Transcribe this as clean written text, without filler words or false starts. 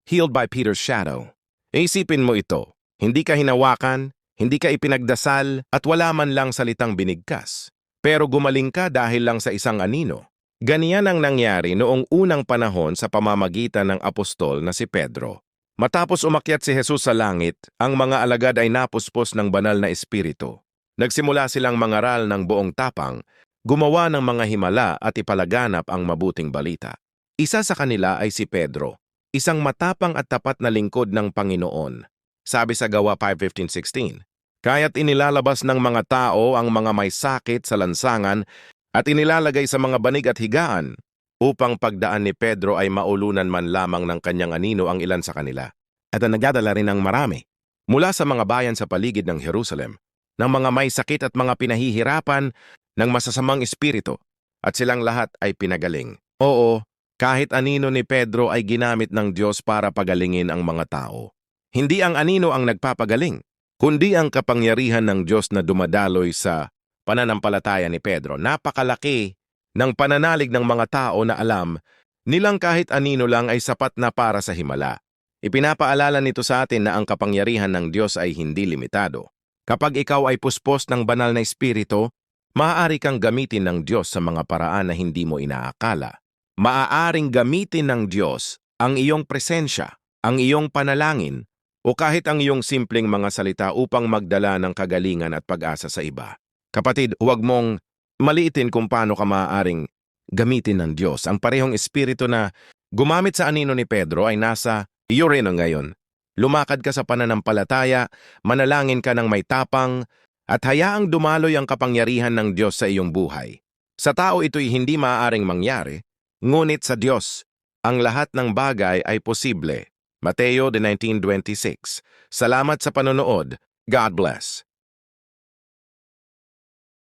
healed by Peter's shadow. Isipin mo ito, hindi ka hinawakan, hindi ka ipinagdasal, at wala man lang salitang binigkas. Pero gumaling ka dahil lang sa isang anino. Ganyan ang nangyari noong unang panahon sa pamamagitan ng apostol na si Pedro. Matapos umakyat si Jesus sa langit, ang mga alagad ay napuspos ng banal na espiritu. Nagsimula silang mangaral ng buong tapang, gumawa ng mga himala at ipalaganap ang mabuting balita. Isa sa kanila ay si Pedro, isang matapang at tapat na lingkod ng Panginoon. Sabi sa Gawa 5:15-16, kaya't inilalabas ng mga tao ang mga may sakit sa lansangan at inilalagay sa mga banig at higaan, upang pagdaan ni Pedro ay maulunan man lamang ng kanyang anino ang ilan sa kanila. At nagdadala rin ng marami mula sa mga bayan sa paligid ng Jerusalem, ng mga may sakit at mga pinahihirapan ng masasamang espiritu, at silang lahat ay pinagaling. Oo, kahit anino ni Pedro ay ginamit ng Diyos para pagalingin ang mga tao. Hindi ang anino ang nagpapagaling, kundi ang kapangyarihan ng Diyos na dumadaloy sa pananampalataya ni Pedro. Napakalaki ng pananalig ng mga tao na alam nilang kahit anino lang ay sapat na para sa himala. Ipinapaalala nito sa atin na ang kapangyarihan ng Diyos ay hindi limitado. Kapag ikaw ay puspos ng banal na espiritu, maaari kang gamitin ng Diyos sa mga paraan na hindi mo inaakala. Maaaring gamitin ng Diyos ang iyong presensya, ang iyong panalangin, o kahit ang iyong simpleng mga salita upang magdala ng kagalingan at pag-asa sa iba. Kapatid, huwag mong maliitin kung paano ka maaaring gamitin ng Diyos. Ang parehong espiritu na gumamit sa anino ni Pedro ay nasa iyo rin ngayon. Lumakad ka sa pananampalataya, manalangin ka ng may tapang, at hayaang dumaloy ang kapangyarihan ng Diyos sa iyong buhay. Sa tao ito'y hindi maaaring mangyari, ngunit sa Diyos, ang lahat ng bagay ay posible. Mateo 19:26. Salamat sa panonood. God bless.